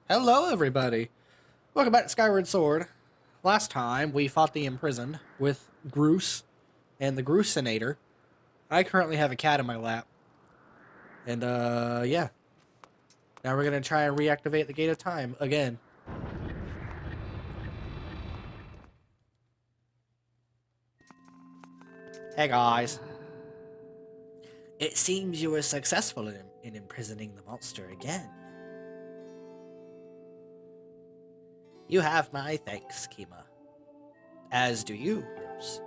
Hello, everybody. Welcome back to Skyward Sword. Last time, we fought the imprisoned with Groose and the Groosinator. I currently have a cat in my lap. And, yeah. Now we're gonna try and reactivate the Gate of Time again. Hey, guys. It seems you were successful in imprisoning the monster again. You have my thanks, Kima. As do you, Groose.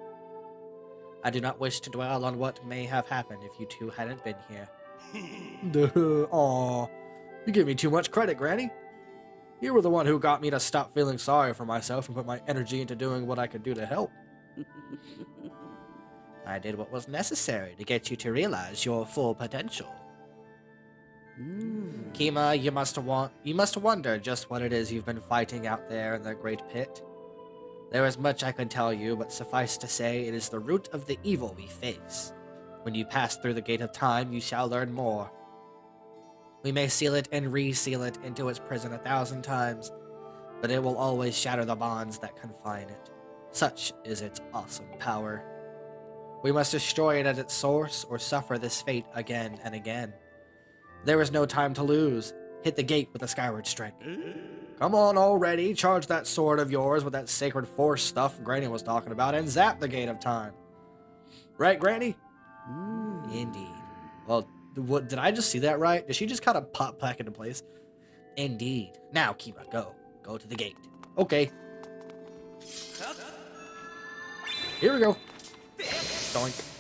I do not wish to dwell on what may have happened if you two hadn't been here. Aw, you give me too much credit, Granny. You were the one who got me to stop feeling sorry for myself and put my energy into doing what I could do to help. I did what was necessary to get you to realize your full potential. Kima, you must wonder just what it is you've been fighting out there in the Great Pit. There is much I could tell you, but suffice to say, it is the root of the evil we face. When you pass through the Gate of Time, you shall learn more. We may seal it and reseal it into its prison 1,000 times, but it will always shatter the bonds that confine it. Such is its awesome power. We must destroy it at its source or suffer this fate again and again. There is no time to lose. Hit the gate with a Skyward Strike. Come on already, charge that sword of yours with that sacred force stuff Granny was talking about and zap the Gate of Time. Right, Granny? Indeed. Well, what, did I just see that right? Did she just kind of pop back into place? Indeed. Now, Kima, go. Go to the gate. Okay. Here we go. Doink.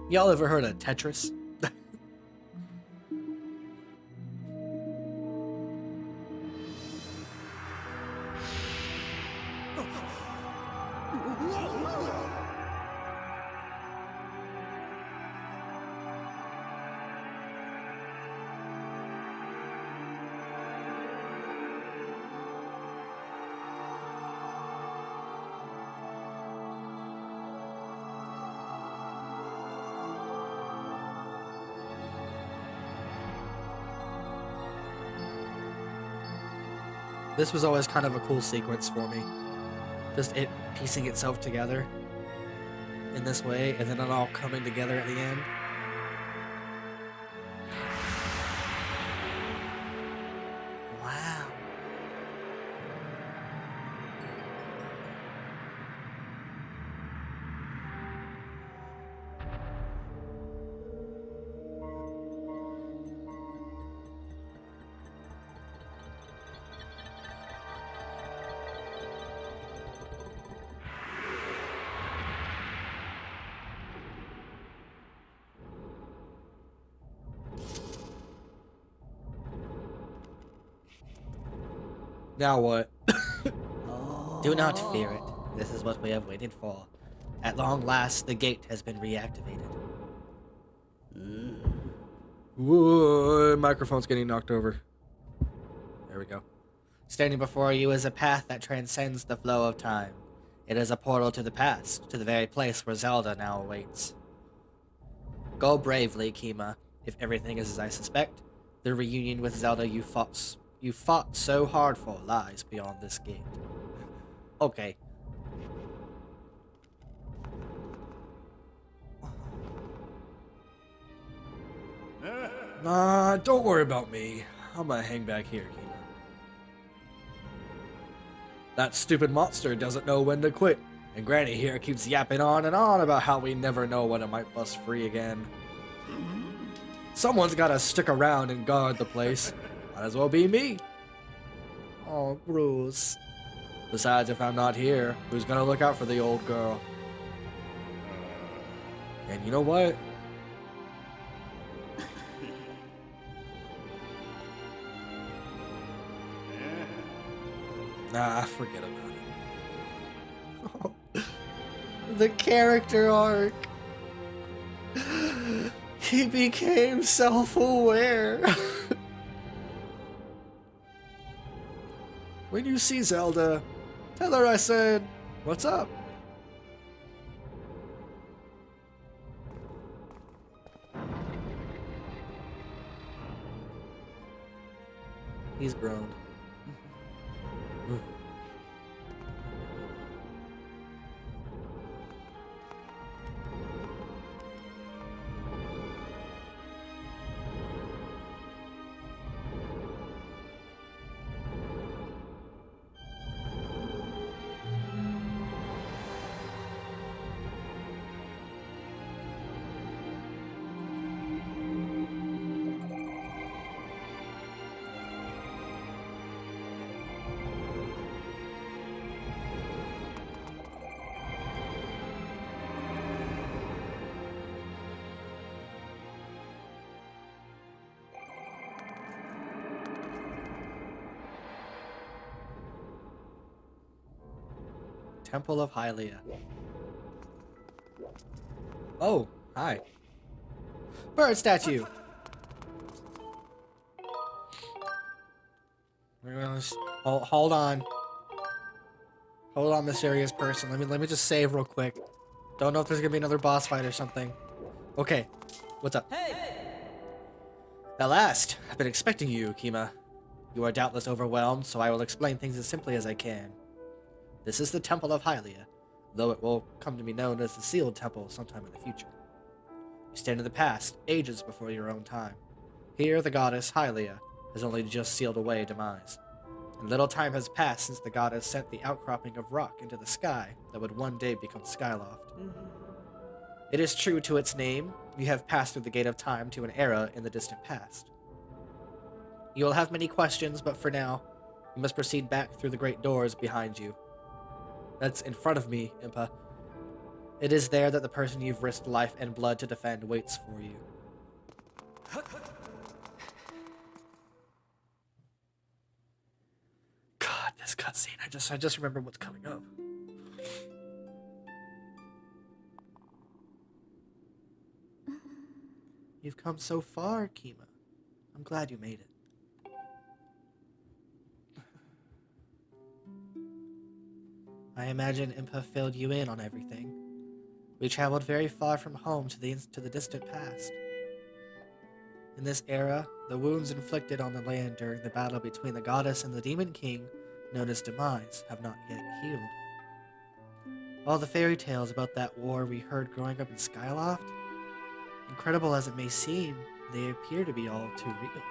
Y'all ever heard of Tetris? This was always kind of a cool sequence for me. Just it piecing itself together in this way, and then it all coming together at the end. Wow. Now what? Do not fear it. This is what we have waited for. At long last, the gate has been reactivated. Whoa, microphone's getting knocked over. There we go. Standing before you is a path that transcends the flow of time. It is a portal to the past, to the very place where Zelda now awaits. Go bravely, Kima. If everything is as I suspect, the reunion with Zelda you fought so hard for lies beyond this gate. Okay. Nah, don't worry about me. I'm gonna hang back here, Kima. That stupid monster doesn't know when to quit, and Granny here keeps yapping on and on about how we never know when it might bust free again. Someone's gotta stick around and guard the place. Might as well be me. Oh, Bruce. Besides, if I'm not here, who's gonna look out for the old girl? And you know what? Nah, forget about it. The character arc. He became self-aware. When you see Zelda, tell her I said, "What's up?" He's groaned. Ooh. Temple of Hylia. Oh, hi. Bird statue. Hold on. Hold on, mysterious person. Let me just save real quick. Don't know if there's gonna be another boss fight or something. Okay, what's up? Hey! At last, I've been expecting you, Kima. You are doubtless overwhelmed, so I will explain things as simply as I can. This is the Temple of Hylia, though it will come to be known as the Sealed Temple sometime in the future. You stand in the past, ages before your own time. Here, the goddess Hylia has only just sealed away demise. And little time has passed since the goddess sent the outcropping of rock into the sky that would one day become Skyloft. It is true to its name, you have passed through the gate of time to an era in the distant past. You will have many questions, but for now, you must proceed back through the great doors behind you. That's in front of me, Impa. It is there that the person you've risked life and blood to defend waits for you. God, this cutscene. I just remember what's coming up. You've come so far, Kima. I'm glad you made it. I imagine Impa filled you in on everything. We traveled very far from home to the distant past. In this era, the wounds inflicted on the land during the battle between the goddess and the Demon King, known as Demise, have not yet healed. All the fairy tales about that war we heard growing up in Skyloft, incredible as it may seem, they appear to be all too real.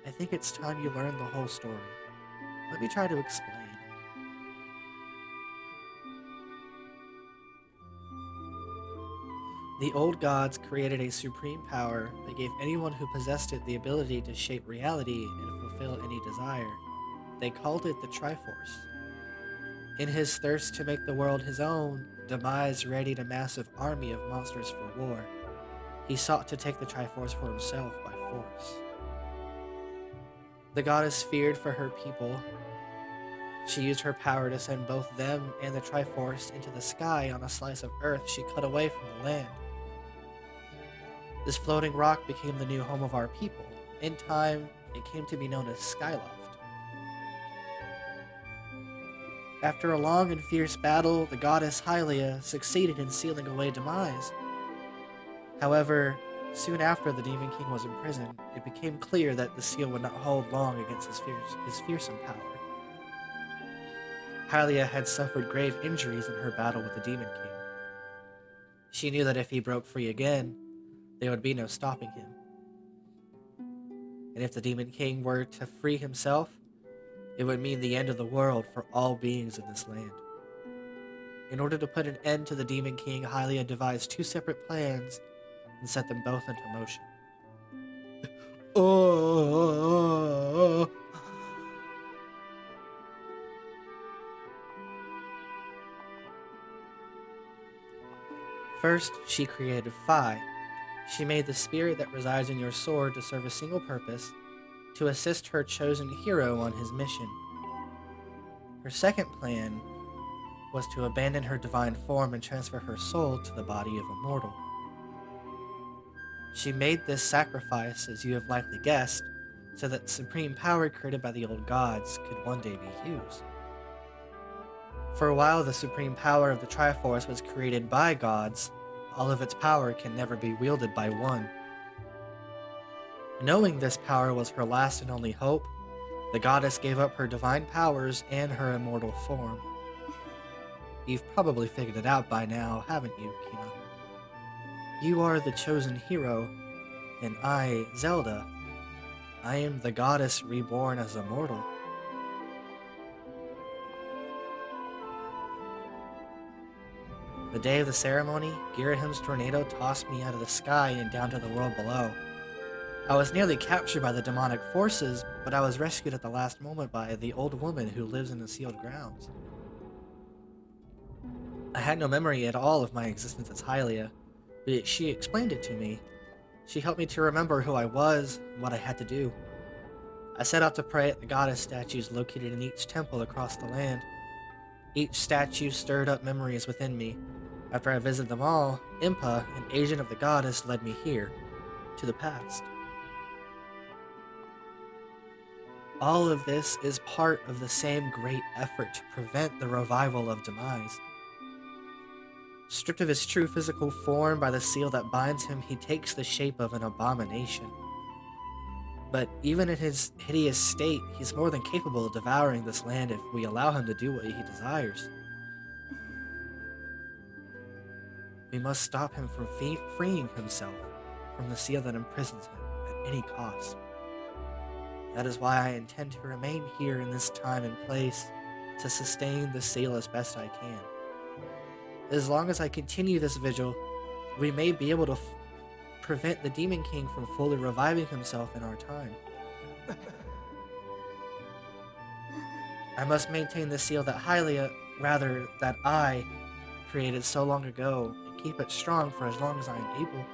I think it's time you learn the whole story. Let me try to explain. The old gods created a supreme power that gave anyone who possessed it the ability to shape reality and fulfill any desire. They called it the Triforce. In his thirst to make the world his own, Demise readied a massive army of monsters for war. He sought to take the Triforce for himself by force. The goddess feared for her people. She used her power to send both them and the Triforce into the sky on a slice of earth she cut away from the land. This floating rock became the new home of our people. In time, it came to be known as Skyloft. After a long and fierce battle, the goddess Hylia succeeded in sealing away Demise. However, soon after the Demon King was imprisoned, it became clear that the seal would not hold long against his fearsome power. Hylia had suffered grave injuries in her battle with the Demon King. She knew that if he broke free again, there would be no stopping him. And if the Demon King were to free himself, it would mean the end of the world for all beings in this land. In order to put an end to the Demon King, Hylia devised two separate plans and set them both into motion. First, she created Phi. She made the spirit that resides in your sword to serve a single purpose, to assist her chosen hero on his mission. Her second plan was to abandon her divine form and transfer her soul to the body of a mortal. She made this sacrifice, as you have likely guessed, so that the supreme power created by the old gods could one day be used. For a while, the supreme power of the Triforce was created by gods. All of its power can never be wielded by one. Knowing this power was her last and only hope, the goddess gave up her divine powers and her immortal form. You've probably figured it out by now, haven't you, Kima? You are the chosen hero, and I, Zelda, I am the goddess reborn as a mortal. The day of the ceremony, Girahim's tornado tossed me out of the sky and down to the world below. I was nearly captured by the demonic forces, but I was rescued at the last moment by the old woman who lives in the sealed grounds. I had no memory at all of my existence as Hylia, but she explained it to me. She helped me to remember who I was and what I had to do. I set out to pray at the goddess statues located in each temple across the land. Each statue stirred up memories within me. After I visited them all, Impa, an agent of the goddess, led me here, to the past. All of this is part of the same great effort to prevent the revival of Demise. Stripped of his true physical form by the seal that binds him, he takes the shape of an abomination. But even in his hideous state, he's more than capable of devouring this land if we allow him to do what he desires. We must stop him from freeing himself from the seal that imprisons him at any cost. That is why I intend to remain here in this time and place to sustain the seal as best I can. As long as I continue this vigil, we may be able to prevent the Demon King from fully reviving himself in our time. I must maintain the seal that that I created so long ago, and keep it strong for as long as I am able.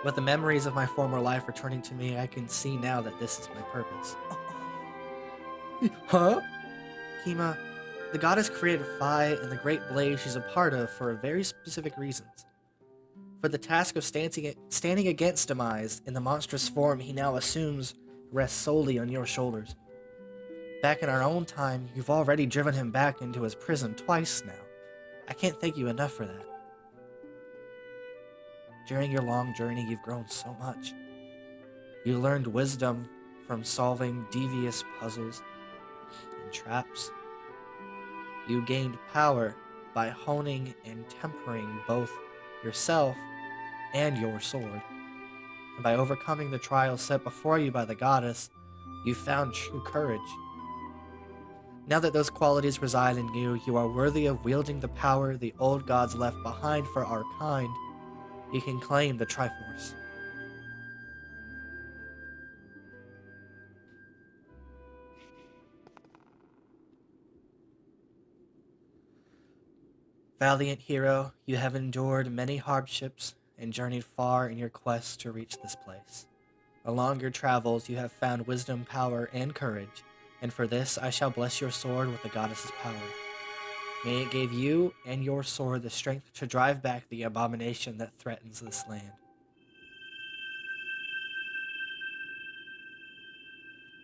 With the memories of my former life returning to me, I can see now that this is my purpose. Huh? Kima, the goddess created Phi and the great blaze she's a part of for very specific reasons. For the task of standing against Demise in the monstrous form he now assumes rests solely on your shoulders. Back in our own time, you've already driven him back into his prison twice now. I can't thank you enough for that. During your long journey, you've grown so much. You learned wisdom from solving devious puzzles and traps. You gained power by honing and tempering both yourself and your sword. And by overcoming the trials set before you by the goddess, you found true courage. Now that those qualities reside in you, you are worthy of wielding the power the old gods left behind for our kind. You can claim the Triforce. Valiant hero, you have endured many hardships and journeyed far in your quest to reach this place. Along your travels, you have found wisdom, power, and courage, and for this I shall bless your sword with the goddess's power. May it give you and your sword the strength to drive back the abomination that threatens this land.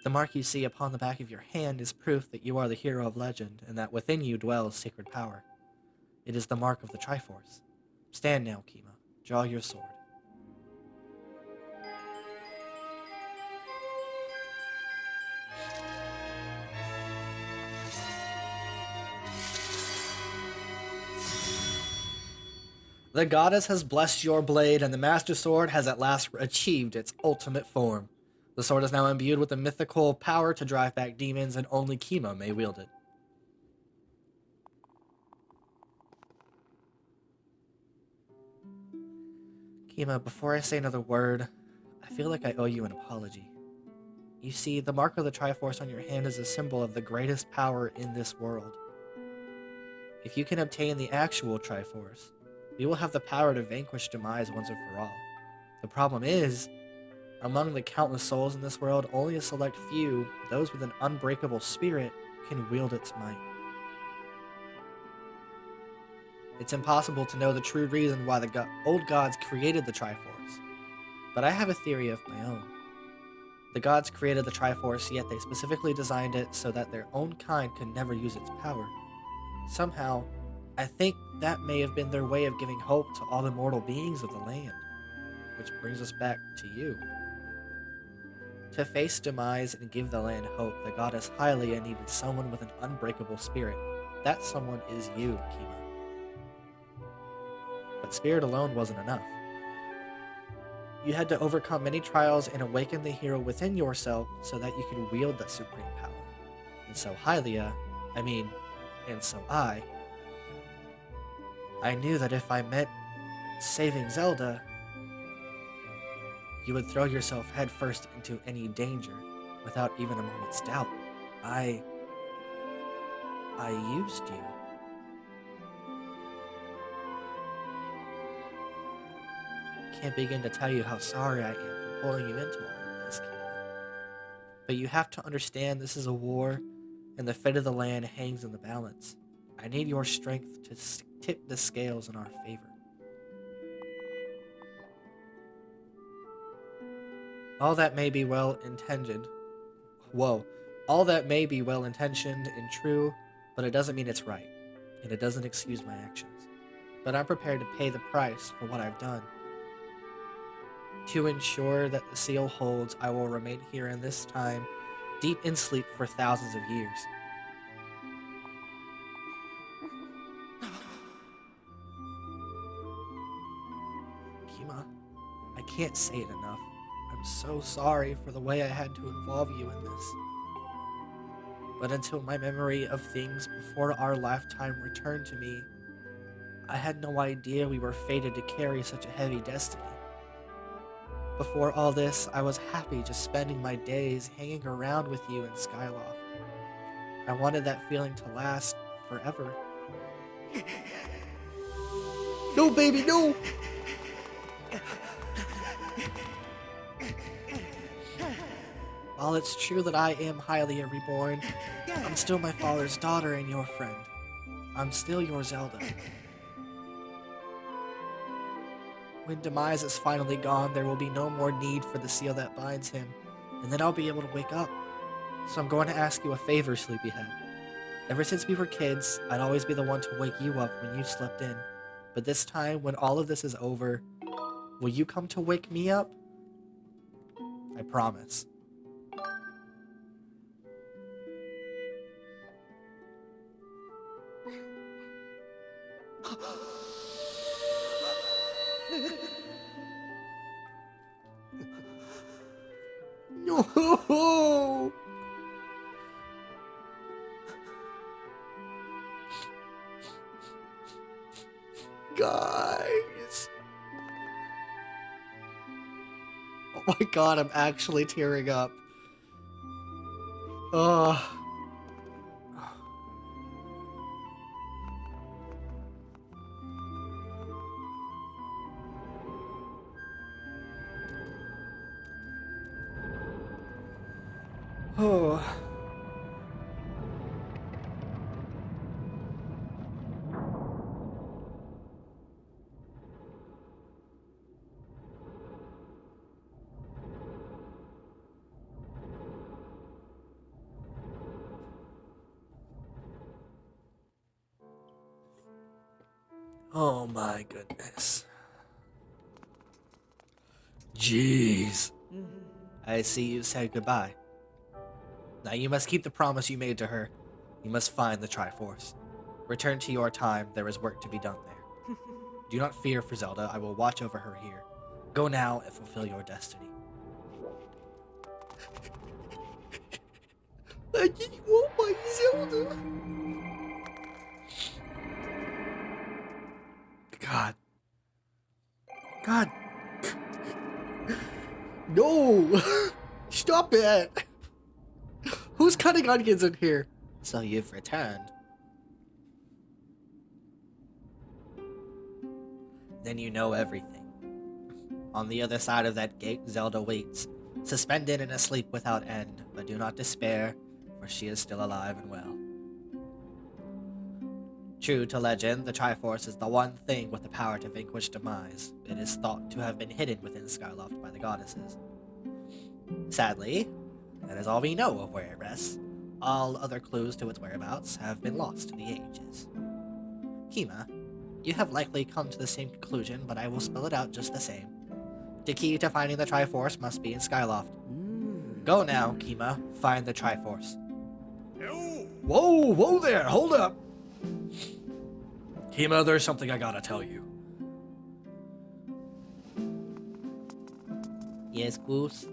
The mark you see upon the back of your hand is proof that you are the hero of legend and that within you dwells sacred power. It is the mark of the Triforce. Stand now, Kima. Draw your sword. The goddess has blessed your blade, and the Master Sword has at last achieved its ultimate form. The sword is now imbued with the mythical power to drive back demons, and only Kima may wield it. Kima, before I say another word, I feel like I owe you an apology. You see, the mark of the Triforce on your hand is a symbol of the greatest power in this world. If you can obtain the actual Triforce, we will have the power to vanquish Demise once and for all. The problem is, among the countless souls in this world, only a select few, those with an unbreakable spirit, can wield its might. It's impossible to know the true reason why the old gods created the Triforce, but I have a theory of my own. The gods created the Triforce, yet they specifically designed it so that their own kind could never use its power. Somehow, I think that may have been their way of giving hope to all the mortal beings of the land. which brings us back to you. To face demise and give the land hope, the goddess Hylia needed someone with an unbreakable spirit. That someone is you, Kima. But spirit alone wasn't enough. You had to overcome many trials and awaken the hero within yourself so that you could wield that supreme power. And so and so I knew that if I meant saving Zelda, you would throw yourself headfirst into any danger without even a moment's doubt. I used you. Can't begin to tell you how sorry I am for pulling you into all of this, Kima. But you have to understand this is a war, and the fate of the land hangs in the balance. I need your strength to tip the scales in our favor. All that may be well-intentioned and true, but it doesn't mean it's right, and it doesn't excuse my actions. But I'm prepared to pay the price for what I've done. To ensure that the seal holds, I will remain here in this time, deep in sleep for thousands of years. Kima, I can't say it enough. I'm so sorry for the way I had to involve you in this. But until my memory of things before our lifetime returned to me, I had no idea we were fated to carry such a heavy destiny. Before all this, I was happy just spending my days hanging around with you in Skyloft. I wanted that feeling to last forever. No, baby, no! While it's true that I am Hylia reborn, I'm still my father's daughter and your friend. I'm still your Zelda. When Demise is finally gone, there will be no more need for the seal that binds him, and then I'll be able to wake up. So I'm going to ask you a favor, Sleepyhead. Ever since we were kids, I'd always be the one to wake you up when you slept in. But this time, when all of this is over, will you come to wake me up? I promise. No! Guys! Oh my god, I'm actually tearing up. Ugh. Oh. Oh my goodness. Jeez. I see you said goodbye. Now you must keep the promise you made to her. You must find the Triforce. Return to your time, there is work to be done there. Do not fear for Zelda, I will watch over her here. Go now and fulfill your destiny. I just want my Zelda! God. God. No! Stop it! Who's cutting onions in here? So you've returned. Then you know everything. On the other side of that gate, Zelda waits, suspended and asleep without end, but do not despair, for she is still alive and well. True to legend, the Triforce is the one thing with the power to vanquish Demise. It is thought to have been hidden within Skyloft by the goddesses. Sadly, that is all we know of where it rests. All other clues to its whereabouts have been lost to the ages. Kima, you have likely come to the same conclusion, but I will spell it out just the same. The key to finding the Triforce must be in Skyloft. Go now, Kima. Find the Triforce. Whoa, whoa there, hold up. Kima, there's something I gotta tell you. Yes, Goose?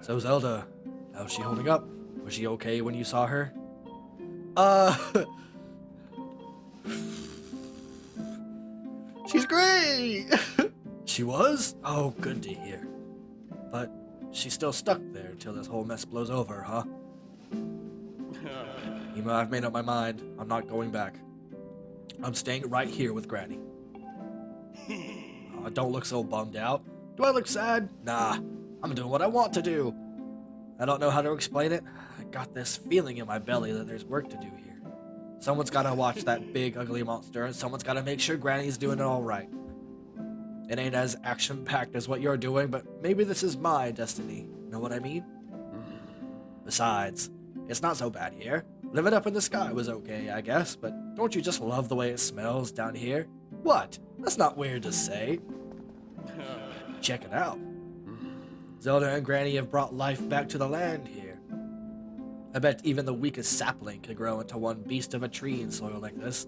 So Zelda, how's she holding up? Was she okay when you saw her? She's great! She was? Oh, good to hear. But she's still stuck there till this whole mess blows over, huh? Kima, I've made up my mind. I'm not going back. I'm staying right here with Granny. Don't look so bummed out. Do I look sad? Nah, I'm doing what I want to do. I don't know how to explain it. I got this feeling in my belly that there's work to do here. Someone's gotta watch that big, ugly monster, and someone's gotta make sure Granny's doing it all right. It ain't as action-packed as what you're doing, but maybe this is my destiny. Know what I mean? Besides, it's not so bad here. Living up in the sky was okay, I guess, but don't you just love the way it smells down here? What? That's not weird to say. Check it out. Zelda and Granny have brought life back to the land here. I bet even the weakest sapling could grow into one beast of a tree in soil like this.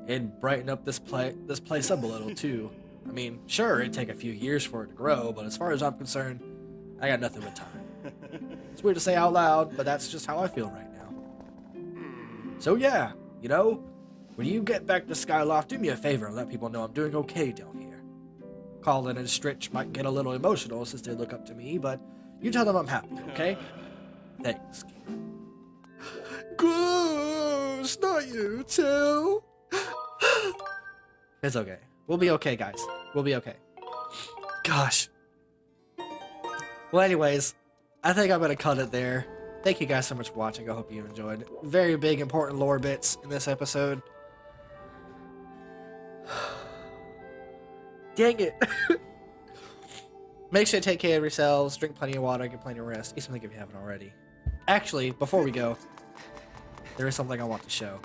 It'd brighten up this place up a little, too. I mean, sure, it'd take a few years for it to grow, but as far as I'm concerned, I got nothing but time. It's weird to say out loud, but that's just how I feel right now. So yeah, you know, when you get back to Skyloft, do me a favor and let people know I'm doing okay down here. Colin and Stritch might get a little emotional since they look up to me, but you tell them I'm happy, okay? Thanks. Gross, not you too. It's okay. We'll be okay, guys. We'll be okay. Gosh. Well, anyways, I think I'm going to cut it there. Thank you guys so much for watching. I hope you enjoyed. Very big, important lore bits in this episode. Dang it. Make sure to take care of yourselves, drink plenty of water, get plenty of rest. Eat something if you haven't already. Actually, before we go, there is something I want to show.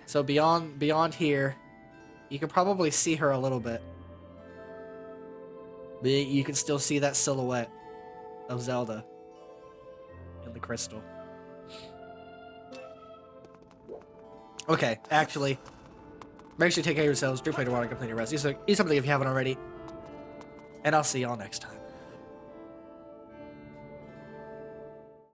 So beyond here, you can probably see her a little bit. But you can still see that silhouette of Zelda in the crystal. Okay, actually, make sure you take care of yourselves, drink plenty of water, get plenty of rest. Eat something if you haven't already. And I'll see y'all next time.